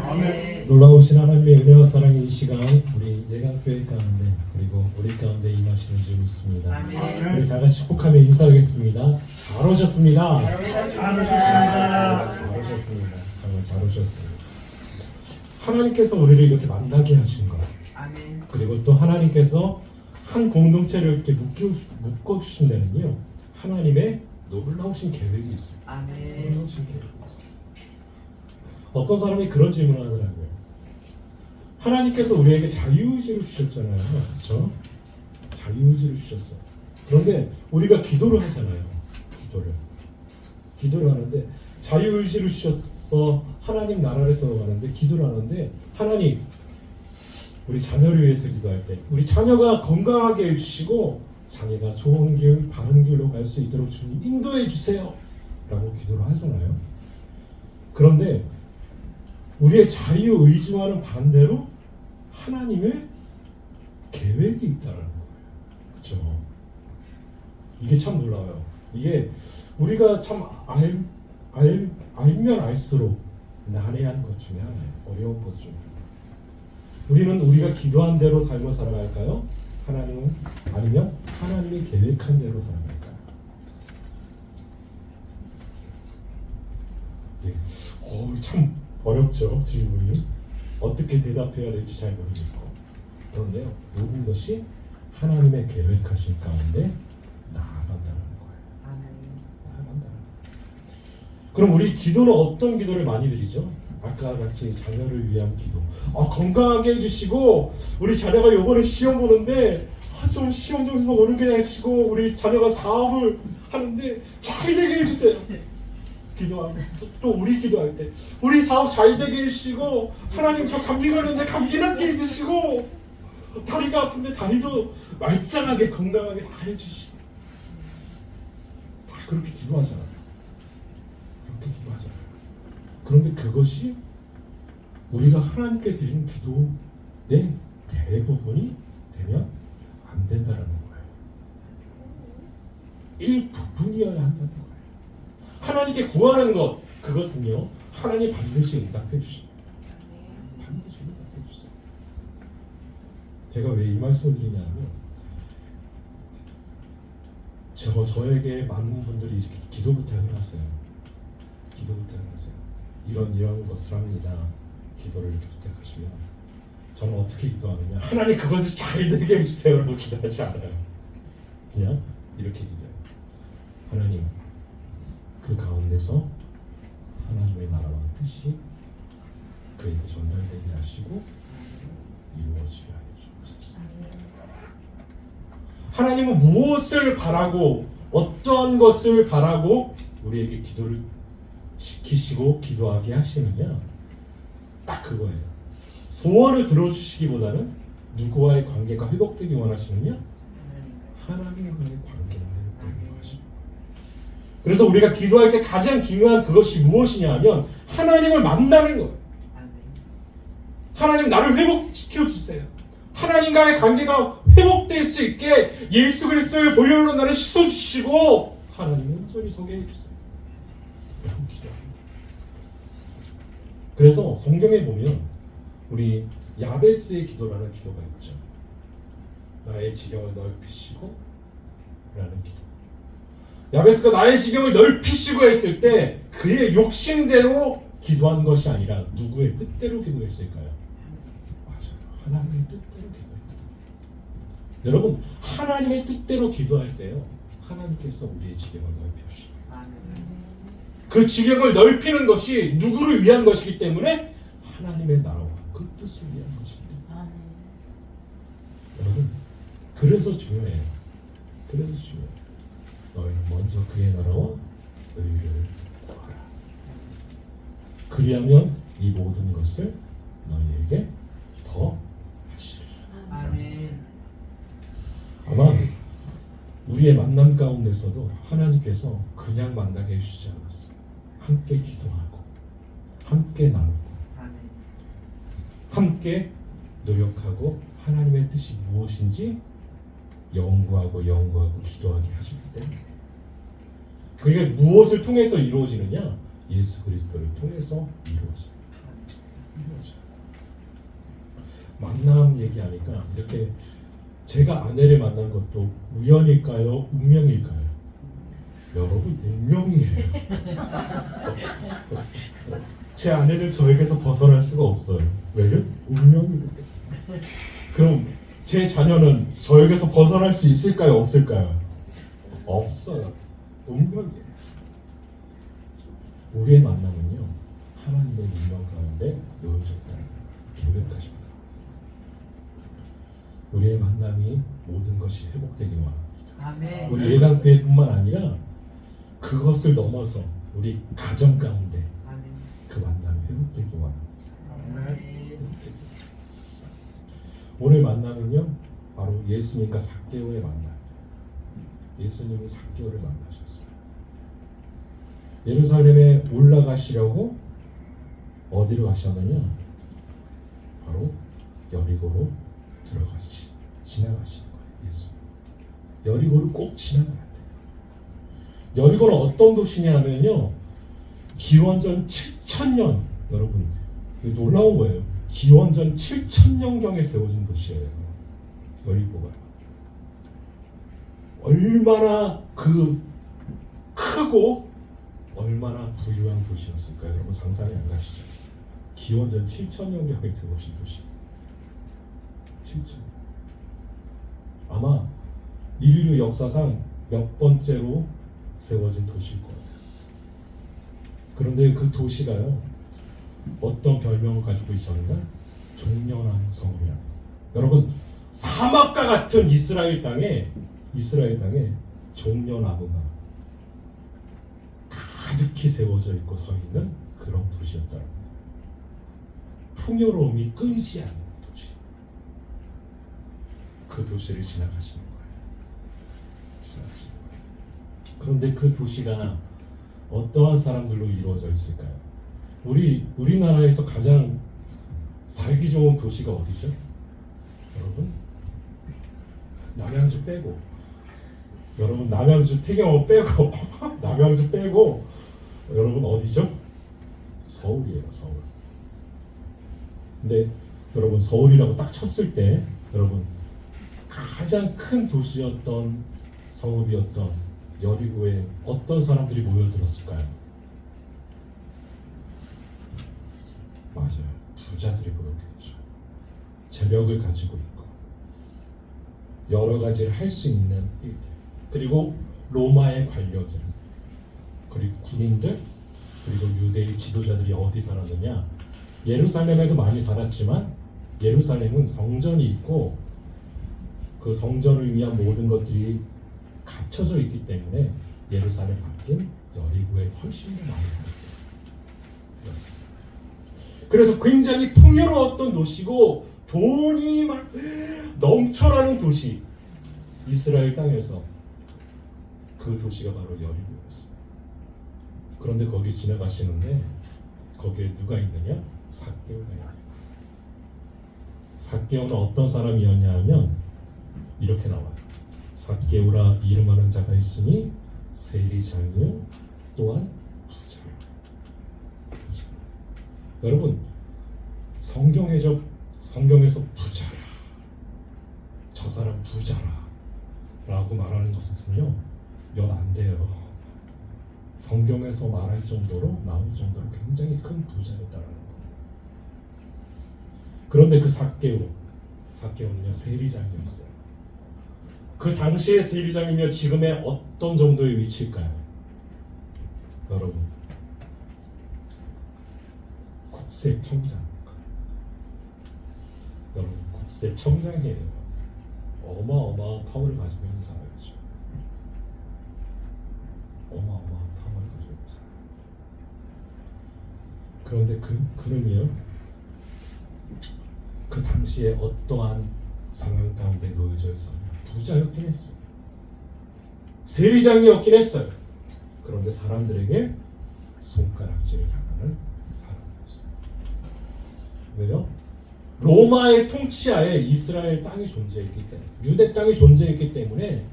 아멘. 놀라우신 하나님의 은혜와 사랑의 이 시간 우리 예강교회 가운데 그리고 우리 가운데 임하시는 줄 믿습니다. 아멘. 우리 다 같이 축복하며 인사하겠습니다. 잘 오셨습니다. 잘 오셨습니다. 잘 오셨습니다. 정말 잘 오셨습니다. 하나님께서 우리를 이렇게 만나게 하신 것, 아멘. 그리고 또 하나님께서 한 공동체를 이렇게 묶어주신 데는요, 하나님의 놀라우신 계획이 있습니다. 아멘. 놀라우신 계획이 있습니다. 어떤 사람이 그런 질문을 하더라고요. 하나님께서 우리에게 자유의지를 주셨잖아요. 그렇죠? 자유의지를 주셨어요. 그런데 우리가 기도를 하잖아요. 기도를 하는데 자유의지를 주셔서 하나님 나라를 세워가는데 기도를 하는데 하나님 우리 자녀를 위해서 기도할 때 우리 자녀가 건강하게 해주시고 자녀가 좋은 길, 바른 길로 갈 수 있도록 주님 인도해 주세요 라고 기도를 하잖아요. 그런데 우리의 자유의지와는 반대로 하나님의 계획이 있다는 거예요. 그렇죠? 이게 참 놀라워요. 이게 우리가 참 알면 알수록 난해한 것 중에 하나예요. 어려운 것 중에. 우리는 우리가 기도한 대로 삶을 살아갈까요? 하나님은 아니면 하나님이 계획한 대로 살아갈까요? 네. 참 어렵죠. 질문이 어떻게 대답해야 될지 잘 모르겠고 그런데요. 모든 것이 하나님의 계획하신 가운데 나아간다는 거예요. 아멘. 나아간다는 거예요. 그럼 우리 기도는 어떤 기도를 많이 드리죠? 아까 같이 자녀를 위한 기도. 건강하게 해주시고 우리 자녀가 이번에 시험 보는데 좀 시험 점수 오르게 해주시고 우리 자녀가 사업을 하는데 잘 되게 해주세요. 기도하고 또 우리 기도할 때 우리 사업 잘 되게 해주시고 하나님 저 감기 걸렸는데 감기 낫게 해주시고 다리가 아픈데 다리도 말짱하게 건강하게 다 해주시고 다 그렇게 기도하잖아요. 그렇게 기도하잖아요. 그런데 그것이 우리가 하나님께 드리는 기도의 대부분이 되면 안 된다는 거예요. 일부분이어야 한다는 거예요. 하나님께 구하는 것 그것은요 하나님 반드시 응답해 주십니다. 반드시 응답해 주세요. 제가 왜 이 말씀을 드리냐면 저에게 많은 분들이 기도 부탁을 하세요. 기도 부탁을 하세요. 이런 것을 합니다. 기도를 이렇게 부탁하시면 저는 어떻게 기도하느냐? 하나님 그것을 잘 되게 해주세요라고 기도하지 않아요. 그냥 이렇게 기도해요. 하나님 그 가운데서 하나님의 나라와 뜻이 그에게 전달되게 하시고 이루어지게 하여 주옵소서. 하나님은 무엇을 바라고 어떠한 것을 바라고 우리에게 기도를 시키시고 기도하게 하시느냐? 딱 그거예요. 소원을 들어주시기보다는 누구와의 관계가 회복되기 원하시느냐? 하나님과의 관계가 회복되기 원하십니다. 그래서 우리가 기도할 때 가장 중요한 그것이 무엇이냐 하면 하나님을 만나는 거예요. 하나님 나를 회복시켜 주세요. 하나님과의 관계가 회복될 수 있게 예수 그리스도의 보혈로 나를 씻어 주시고 하나님을 온전히 서게 해 주세요. 라고 기도합니다. 그래서 성경에 보면 우리 야베스의 기도라는 기도가 있죠. 나의 지경을 넓히시고 라는 기도. 야베스가 나의 지경을 넓히시고 했을 때 그의 욕심대로 기도한 것이 아니라 누구의 뜻대로 기도했을까요? 맞아요. 하나님의 뜻대로 기도했다. 여러분 하나님의 뜻대로 기도할 때요 하나님께서 우리의 지경을 넓혀주십니다. 그 지경을 넓히는 것이 누구를 위한 것이기 때문에 하나님의 나라와 그 뜻을 위한 것입니다. 여러분 그래서 중요해요. 그래서 중요해요. 너희는 먼저 그의 나라와 의를 구하라. 그리하면 이 모든 것을 너희에게 더 하시리라. 아멘. 아마 우리의 만남 가운데서도 하나님께서 그냥 만나게 해주시지 않았어요. 함께 기도하고 함께 나누고 함께 노력하고 하나님의 뜻이 무엇인지 연구하고 기도하게 하시기 때문에 그게 무엇을 통해서 이루어지느냐? 예수 그리스도를 통해서 이루어집니다. 만남 얘기하니까 이렇게 제가 아내를 만난 것도 우연일까요? 운명일까요? 여러분 운명이에요. 제 아내는 저에게서 벗어날 수가 없어요. 왜요? 운명이거든요. 그럼 제 자녀는 저에게서 벗어날 수 있을까요? 없을까요? 없어요. 운명이에요. 우리의 만남은요, 하나님의 운명 가운데 놓여졌다는 고백하십니다. 우리의 만남이 모든 것이 회복되기 원합니다. 아멘. 우리 예강교회뿐만 아니라 그것을 넘어서 우리 가정 가운데 아멘. 그 만남이 회복되기 원합니다. 아멘. 오늘 만남은요, 바로 예수님과 삭개오의 만남. 예수님이 삭개오를 만나셨어요. 예루살렘에 올라가시려고 어디로 가셨느냐? 바로 여리고로 지나가시는 거예요. 예수. 여리고를 꼭 지나가야 돼요. 여리고는 어떤 도시냐면요, 기원전 7,000년, 여러분 놀라운 거예요. 기원전 7,000년경에 세워진 도시예요. 여리고가 얼마나 그 크고 얼마나 부유한 도시였을까요? 여러분 상상이 안 가시죠? 기원전 7,000년경에 세워진 도시. 7,000년. 아마 인류 역사상 몇 번째로 세워진 도시일 거예요. 그런데 그 도시가요, 어떤 별명을 가지고 있었는가? 종려나무 성이야. 여러분 사막과 같은 이스라엘 땅에 종려나무가 가득히 세워져 있고 서 있는 그런 도시였다. 풍요로움이 끊이지 않는 도시. 그 도시를 지나가시는 거예요. 그런데 그 도시가 어떠한 사람들로 이루어져 있을까요? 우리나라에서 가장 살기 좋은 도시가 어디죠? 여러분, 남양주 빼고, 여러분 남양주 태경호 빼고 남양주 빼고 여러분 어디죠? 서울이에요. 서울. 근데 여러분 서울이라고 딱 쳤을 때 여러분 가장 큰 도시였던 성읍이었던 여리고에 어떤 사람들이 모여들었을까요? 맞아요. 부자들이 모였겠죠. 재력을 가지고 있고 여러 가지를 할 수 있는 일들, 그리고 로마의 관료들, 그리고 군인들, 그리고 유대의 지도자들이 어디 살았느냐? 예루살렘에도 많이 살았지만 예루살렘은 성전이 있고 그 성전을 위한 모든 것들이 갖춰져 있기 때문에 예루살렘 밖인 여리고에 훨씬 더 많이 살았어요. 그래서 굉장히 풍요로웠던 도시고 돈이 막 넘쳐나는 도시, 이스라엘 땅에서 그 도시가 바로 여리고였어요. 그런데 거기 지나가시는데 거기에 누가 있느냐? 삭개오가 있어요. 삭개오는 어떤 사람이었냐 하면 이렇게 나와요. 삭개오라 이름하는 자가 있으니 세리장이요 또한 부자라. 여러분 성경에서 부자라, 저 사람 부자라 라고 말하는 것은요 몇 안 돼요. 성경에서 말할 정도로 나올 정도로 굉장히 큰 부자였다는 거. 그런데 그 삭개오는요 세리장이었어요. 그 당시의 세리장이면 지금의 어떤 정도의 위치일까요? 여러분 국세청장. 여러분 국세청장이에요. 어마어마한 파워를 가지고 있는 사람이죠. 어마어마한 파워를 가지고 있는 사람. 그런데 그는요 그 당시에 어떠한 상황 가운데 놓여져 있었냐? 부자였긴 했어요. 세리장이었긴 했어요. 그런데 사람들에게 손가락질을 당하는 사람이었어요. 왜요? 로마의 통치하에 이스라엘 땅이 존재했기 때문에, 유대 땅이 존재했기 때문에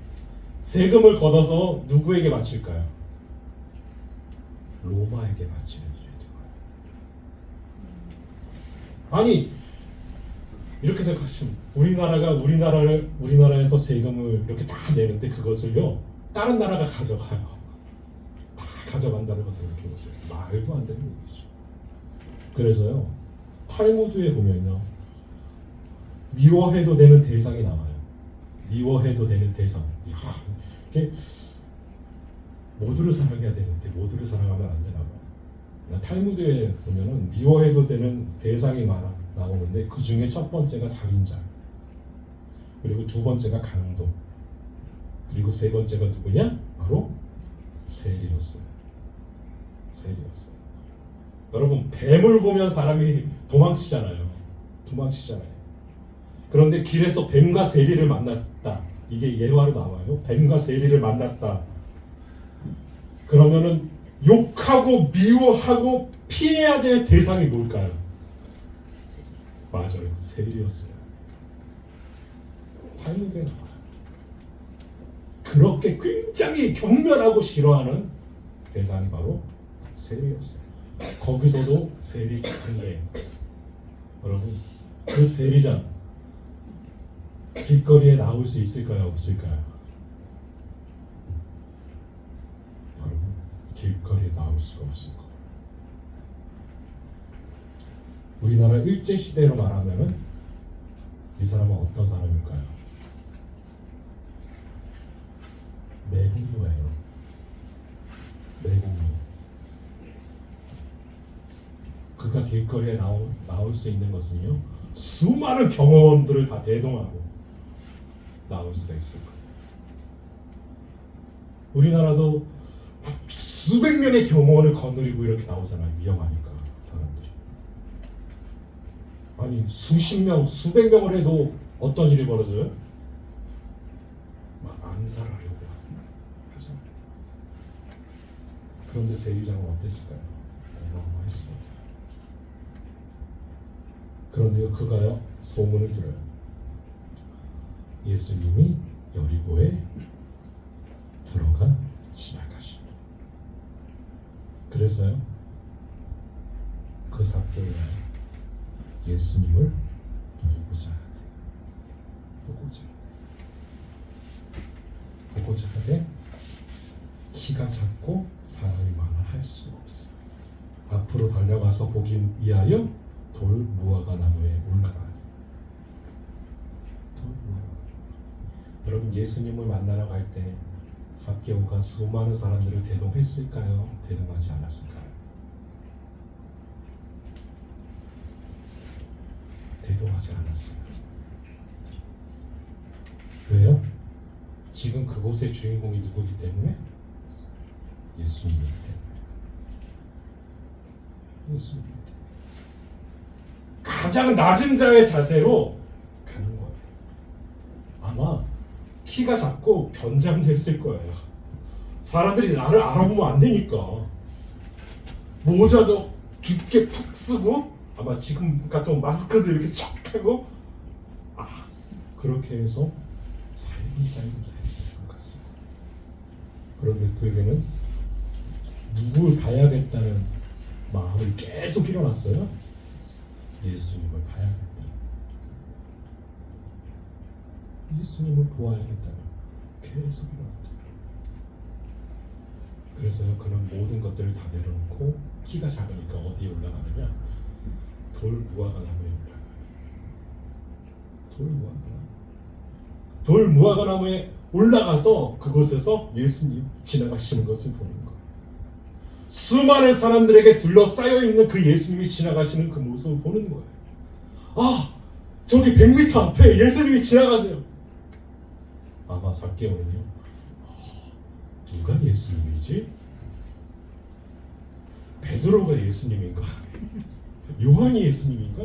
세금을 걷어서 누구에게 바칠까요? 로마에게 바치는 일이 되어요. 아니 이렇게 생각하시면 우리나라에서 세금을 이렇게 다 내는데 그것을요 다른 나라가 가져가요. 다 가져간다는 것을 생각해 보세요. 말도 안 되는 얘기죠. 그래서요 탈무드에 보면요 미워해도 되는 대상이 나와요. 미워해도 되는 대상. 이게 모두를 사랑해야 되는데 모두를 사랑하면 안 되나 봐. 탈무드에 보면은 미워해도 되는 대상이 나오는데 그 중에 첫 번째가 살인자, 그리고 두 번째가 강도, 그리고 세 번째가 누구냐? 바로 세리였어요. 세리였어요. 여러분 뱀을 보면 사람이 도망치잖아요. 그런데 길에서 뱀과 세리를 만났다. 이게 예화로 나와요. 뱀과 세리를 만났다. 그러면은 욕하고 미워하고 피해야 될 대상이 뭘까요? 맞아요. 세리였어요. 탈무드에 나와요. 그렇게 굉장히 경멸하고 싫어하는 대상이 바로 세리였어요. 거기서도 세리장이에요. 여러분 그 세리장 길거리에 나올 수 있을까요? 없을까요? 여러분 길거리에 나올 수가 없을 거예요. 우리나라 일제시대로 말하면은 이 사람은 어떤 사람일까요? 매국노예요. 매국노. 그가 길거리에 나올 수 있는 것은요 수많은 경호원들을 다 대동하고 나올 수가 있을 거예요. 우리나라도 수백 명의 경호원을 거느리고 이렇게 나오잖아요. 위험하니까 사람들이. 아니 수십 명, 수백 명을 해도 어떤 일이 벌어져요? 막 암살하려고 하잖아요. 그런데 세리장은 어땠을까요? 어마어마했어요. 그런데요 그가요 소문을 들어요. 예수님이 여리고에 들어가 지나가신다. 그래서요 그 삭개오가 예수님을 보고자 하되 키가 작고 사람이 많아 할 수 없어. 앞으로 달려가서 보기 위하여 돌 무화과 나무에 올라가니. 여러분 예수님을 만나러 갈 때 삭개오가 수많은 사람들을 대동했을까요? 대동하지 않았을까요? 대동하지 않았어요. 왜요? 지금 그곳의 주인공이 누구기 때문에? 예수님이기 때문에. 예수님이기 때문에. 가장 낮은 자의 자세로 가는 거예요. 아마 키가 작고 변장됐을 거예요. 사람들이 나를 알아보면 안 되니까 모자도 깊게 푹 쓰고 아마 지금 같은 마스크도 이렇게 쫙 하고 그렇게 해서 살금 갔어요. 그런데 그에게는 누굴 봐야겠다는 마음이 계속 일어났어요. 예수님을 봐야겠다. 예수님을 보아야겠다는 계속 일어났다. 그래서요 그는 모든 것들을 다 내려놓고 키가 작으니까 어디에 올라가느냐? 돌 무화과 나무에 올라가요. 돌 무화과 나무에 올라가서 그곳에서 예수님 지나가시는 것을 보는 거예요. 수많은 사람들에게 둘러싸여 있는 그 예수님이 지나가시는 그 모습을 보는 거예요. 저기 100m 앞에 예수님이 지나가세요. 아마 삭개오는요 누가 예수님이지? 베드로가 예수님인가? 요한이 예수님인가?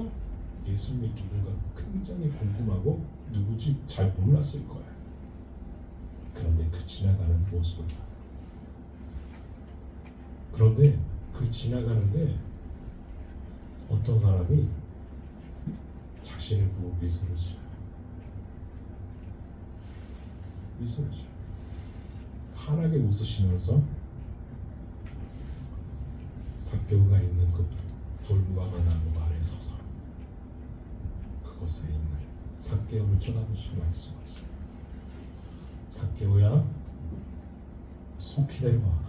예수님이 누군가 굉장히 궁금하고 누구지 잘 몰랐을 거예요. 그런데 그 지나가는 모습을 그런데 그 지나가는데 어떤 사람이 자신을 보고 미소를 지어요. 환하게 웃으시면서 삭개오가 있는 그 돌무화과 나무 아래 서서 그곳을 곳에 있는 삭개오를 쳐다보시고 말씀하세요. 삭개오야, 속히 내려와.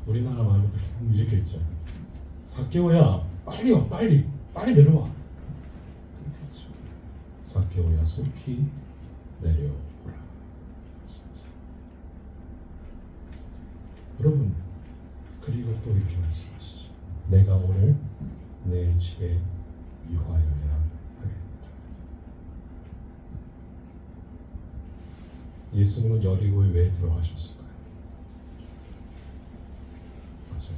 우리나라 말로 이렇게 했죠. 삭개오야, 빨리 와, 빨리 내려와. 그렇게 했죠. 삭개오야, 속히 내려오라. 여러분, 그리고 또 이렇게 말씀하시죠. 내가 오늘 내 집에 유하여야 하겠다. 예수님은 여리고에 왜 들어가셨을까요? 맞아요.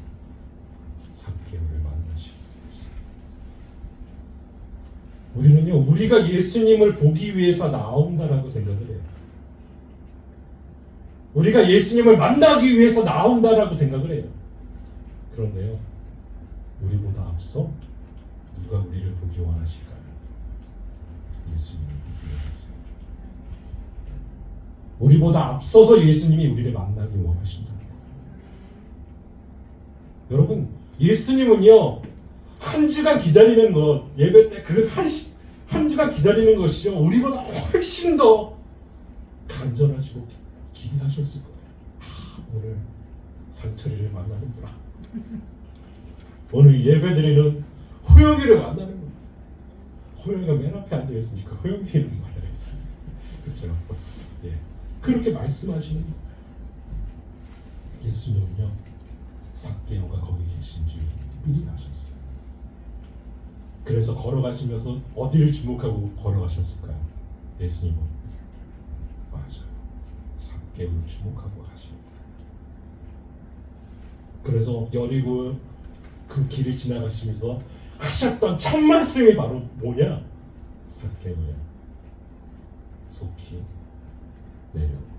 삭개오를 만나시기 위해서. 우리는요, 우리가 예수님을 보기 위해서 나온다라고 생각을 해요. 우리가 예수님을 만나기 위해서 나온다라고 생각을 해요. 그런데요, 우리보다 앞서 누가 우리를 보기 원하실까요? 예수님을 보기 위해서. 우리보다 앞서서 예수님이 우리를 만나기 원하신다. 여러분, 예수님은요, 한 주간 기다리는 것, 예배 때 그 한 주간 기다리는 것이요, 우리보다 훨씬 더 간절하시고 기대하셨을 거예요. 오늘 상철이를 만나는구나. 오늘 예배드리는 호영이를 만나는 거야. 호영이가 맨 앞에 앉아 있으니까 호영이는 말이에요. 그렇죠? 예, 그렇게 말씀하시는 거예요. 예수님은요, 삭개오가 거기 계신 줄 미리 아셨어요. 그래서 걸어가시면서 어디를 주목하고 걸어가셨을까요? 예수님은 맞아요. 삭개오를 주목하고 가시는 거예요. 그래서 여리고 그 길을 지나가시면서 하셨던 첫 말씀이 바로 뭐냐? 삭개오야, 속히 내려오라.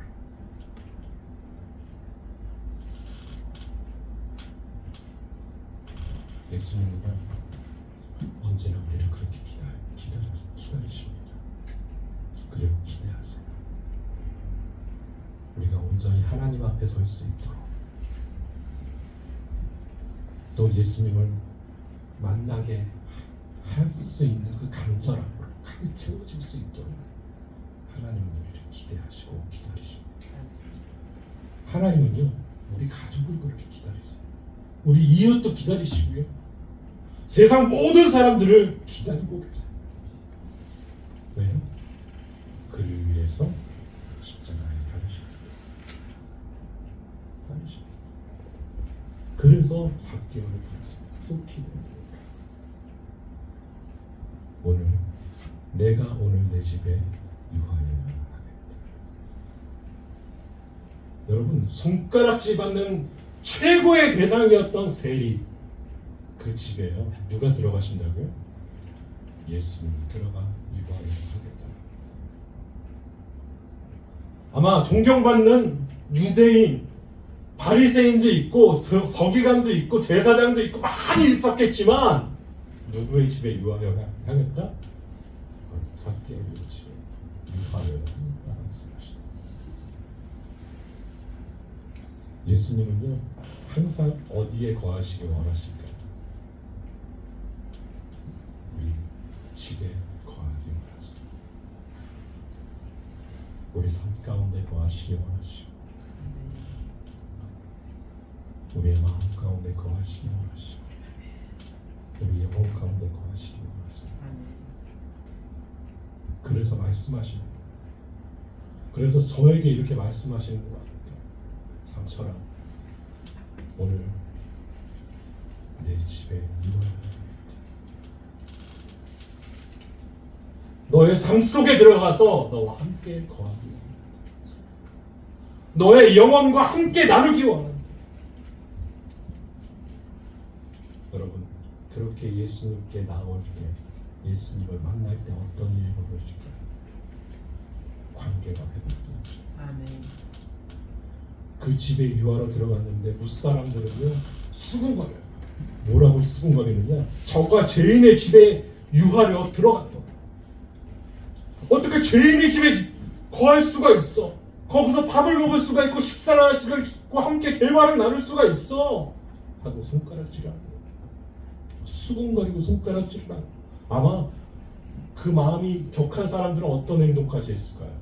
예수님은요, 언제나 우리를 그렇게 기다리십니다. 그리고 기대하세요. 우리가 온전히 하나님 앞에 설 수 있도록, 또 예수님을 만나게 할 수 있는 그 간절함으로 가득 채워질 수 있도록 하나님은 우리를 기대하시고 기다리십니다. 하나님은요, 우리 가족을 그렇게 기다리세요. 우리 이웃도 기다리시고요, 세상 모든 사람들을 기다리고 계세요. 왜요? 그를 위해서 십자가에 달리십니다. 그래서 삭개오를 부르세요. 속히 오늘 내가 오늘 내 집에 유하여야 하겠다. 여러분, 손가락질 받는 최고의 대상이었던 세리, 그 집에요, 누가 들어가신다고요? 예수님이 들어가 유하여야 하겠다. 아마 존경받는 유대인 바리새인도 있고 서기관도 있고 제사장도 있고 많이 있었겠지만 누구의 집에 유하여야 하겠다? 삭개오의 집에 유하여야 하겠다 말씀하십니다. 예수님은요, 항상 어디에 거하시길 원하실까요? 우리 집에 거하길 원하십니다. 우리 삶 가운데 거하시길 원하시고, 우리의 마음 가운데 거하시기 원하시고, 우리 영혼 가운데 거하시기 원하십니다. 그래서 말씀하시는 거예요. 그래서 저에게 이렇게 말씀하시는 것 같아요. 상철아, 오늘 내 집에 유하여야 하겠다. 너의 삶 속에 들어가서 너와 함께 거하기 원한다. 너의 영혼과 함께 나누기 원한다. 여러분, 그렇게 예수님께 나올 때, 예수님을 만날 때 어떤 일이 벌어질까요? 관계가 회복되죠. 아멘. 그 집에 유하러 들어갔는데 무사람들은요, 수군거려요. 뭐라고 수군거리느냐? 저가 죄인의 집에 유하려 들어갔다. 어떻게 죄인의 집에 거할 수가 있어? 거기서 밥을 먹을 수가 있고 식사를 할 수가 있고 함께 대화를 나눌 수가 있어? 하고 손가락질하는 거예요. 수군거리고 손가락질만. 아마 그 마음이 격한 사람들은 어떤 행동까지 했을까요?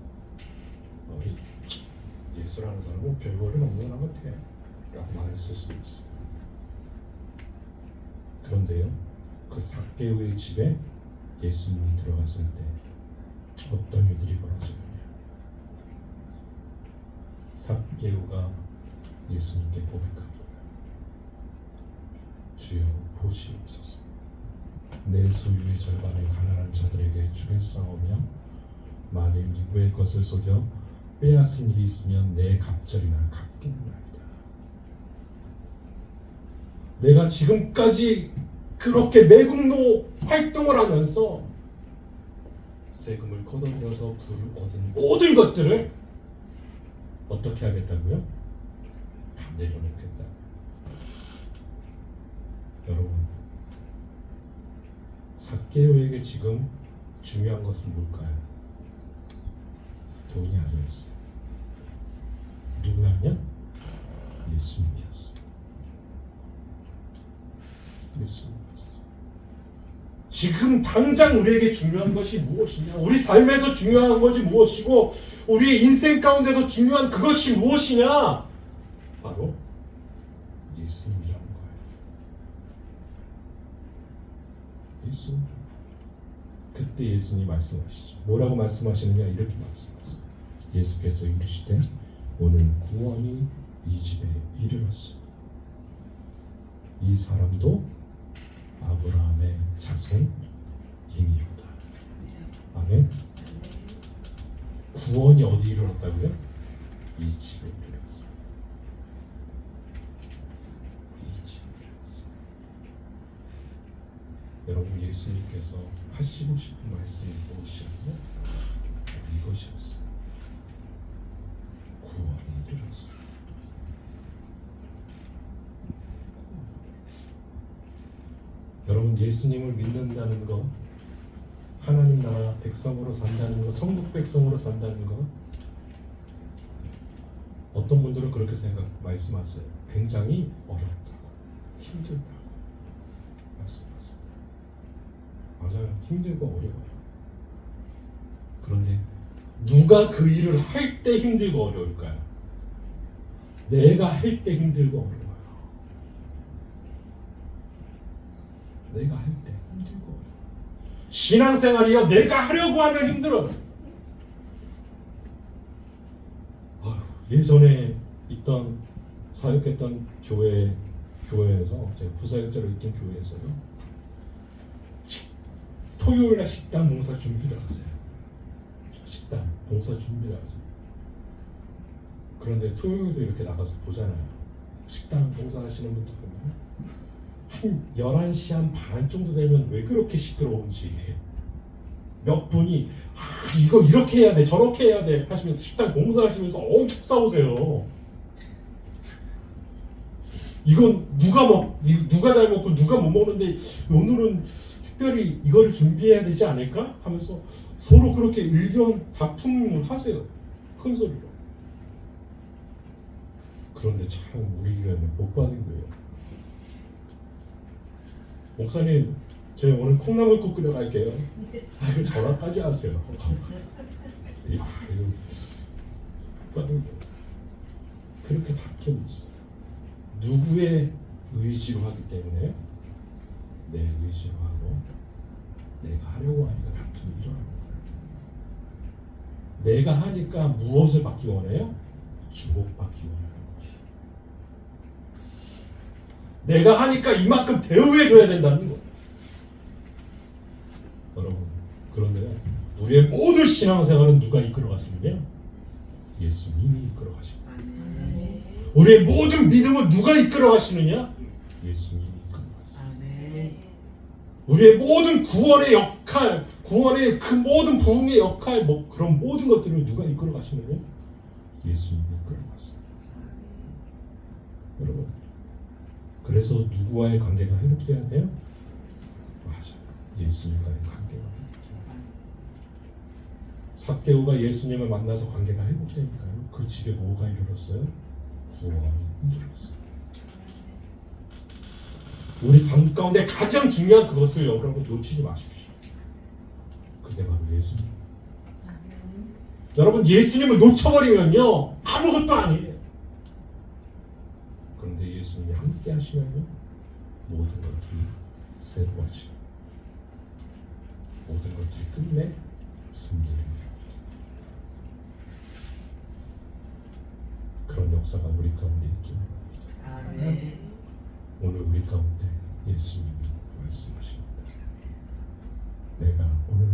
우리 예수라는 사람은 별볼일 없는 사람 같아요 라고 말했을 수도 있어요. 그런데요, 그 삭개오의 집에 예수님이 들어갔을 때 어떤 일들이 벌어지느냐. 삭개오가 예수님께 고백합니다. 주여 보시옵소서. 내 소유의 절반을 가난한 자들에게 주겠사오며 만일 누구의 것을 속여 빼앗은 일이 있으면 내 갑절이나 갚겠나이다. 내가 지금까지 그렇게 매국노 활동을 하면서 세금을 거둬들여서 부를 얻은 모든 것들을 어떻게 하겠다고요? 다 내려놓겠다. 여러분, 삭개오에게 지금 중요한 것은 뭘까요? 돈이 아니었어요. 누구냐면 예수님이었어요. 예수님이었어요. 지금 당장 우리에게 중요한 것이 무엇이냐? 우리 삶에서 중요한 것이 무엇이고 우리의 인생 가운데서 중요한 그것이 무엇이냐? 바로 예수님이라는 거예요. 예수님. 그때 예수님이 말씀하시죠. 뭐라고 말씀하시느냐? 이렇게 말씀하세요. 예수께서 이르시되 오늘 구원이 이 집에 이르렀으니 이 사람도 아브라함의 자손이니로다. 아멘. 구원이 어디 이르렀다고요? 이 집에 이르렀어요. 이 집에 이르렀어요. 여러분, 예수님께서 하시고 싶은 말씀이 무엇이었나요? 이것이었어요. 구원이 이르렀어요. 여러분, 예수님을 믿는다는 것, 하나님 나라 백성으로 산다는 것, 천국 백성으로 산다는 것, 어떤 분들은 그렇게 말씀하세요. 굉장히 어렵다고, 힘들다고 말씀하세요. 맞아요. 힘들고 어려워요. 그런데 누가 그 일을 할 때 힘들고 어려울까요? 내가 할 때 힘들고 어려워요. 내가 할 때 힘들고 어려워요. 신앙생활이요, 내가 하려고 하면 힘들어요. 예전에 있던 사역했던 교회에서 제가 부사역자로 있던 교회에서요, 토요일날 식당 봉사 준비를 하세요. 식당 봉사 준비를 하세요. 그런데 토요일도 이렇게 나가서 보잖아요. 식당 봉사하시는 분들 보면 한 11시 한 반 정도 되면 왜 그렇게 시끄러운지 몇 분이 이거 이렇게 해야 돼 저렇게 해야 돼 하시면서 식당 봉사하시면서 엄청 싸우세요. 이건 누가 잘 먹고 누가 못 먹는데 오늘은 특별히 이거를 준비해야 되지 않을까 하면서 서로 그렇게 의견 다툼을 하세요. 큰 소리로. 그런데 참 우리 교회는 못 받은 거예요. 목사님, 저희 오늘 콩나물국 끓여갈게요. 전화까지 하세요. 이거 받은 거예요. 그렇게 다툼이 있어요. 누구의 의지로 하기 때문에 내 의지로 하고 내가 하려고 하니까 다툼이 일어나는 거예요. 내가 하니까 무엇을 받기 원해요? 주목받기 원해요. 내가 하니까 이만큼 대우해줘야 된다는 거예요. 여러분, 그런데 우리의 모든 신앙생활은 누가 이끌어 가시느냐? 예수님이 이끌어 가십니다. 우리의 모든 믿음은 누가 이끌어 가시느냐? 예수님이 이끌어 가십니다. 우리의 모든 구원의 역할, 구원의 그 모든 부흥의 역할, 그런 모든 것들을 누가 이끌어 가시느냐? 예수님이 이끌어 가십니다. 여러분, 그래서 누구와의 관계가 회복돼야 돼요? 맞아요. 예수님과의 관계가 회복돼야 돼요. 삭개오가 예수님을 만나서 관계가 회복되니까요. 그 집에 뭐가 이르렀어요? 구원이 이르렀어요. 우리 삶 가운데 가장 중요한 그것을 여러분 놓치지 마십시오. 그게 바로 예수님. 여러분 예수님을 놓쳐버리면요 아무것도 아니에요. 그런데 예수님이 함께 하시면요 모든 것들이 새로워지고 모든 것들이 끝내 승리됩니다. 그런 역사가 우리 가운데 있기를 바랍니다. 아멘. 오늘 우리 가운데 예수님이 말씀하십니다. 내가 오늘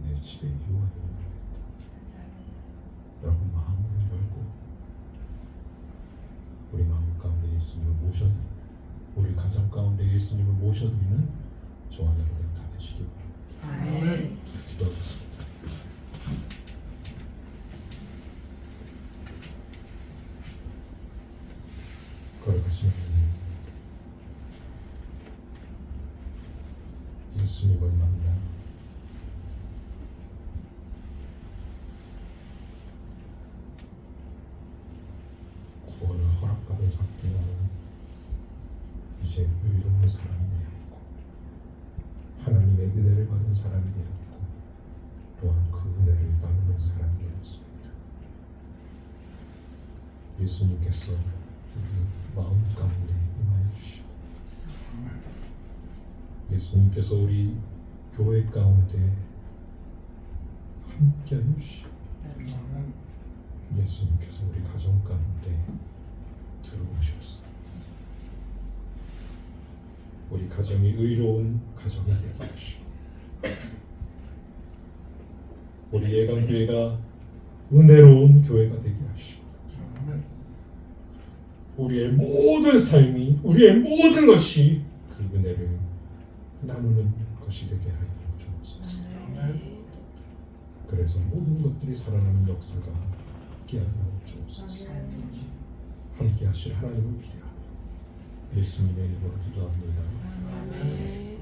내 집에 유하여 오겠다. 여러분 마음을 열고 우리 마음 가운데 예수님을 모셔드리는, 우리 가정 가운데 예수님을 모셔드리는 저와 여러분 다 되시기 바랍니다. 아멘. 기도하겠습니다. 거룩하신 하나님, 예수님을 만나 구원을 허락받은 상태로 이제 의로운 사람이 되었고 하나님의 은혜를 받은 사람이 되었고 또한 그 은혜를 나누는 사람이 되었습니다. 예수님께서 우리 마음 가운데 임하여 주시고 예수님께서 우리 교회 가운데 함께하여 주시고 예수님께서 우리 가정 가운데 들어오셨습니다. 우리 가정이 의로운 가정이 되게 하시고 우리 예강교회가 은혜로운 교회가 되게 하시고 우리의 모든 삶이, 우리의 모든 것이 그 은혜를 나누는 것이 되게 하여 주옵소서. 그래서 모든 것들이 살아나는 역사가 함께하여 주옵소서. 함께 하실 하나님을 기대하며 예수님의 이름으로 기도합니다. 아멘.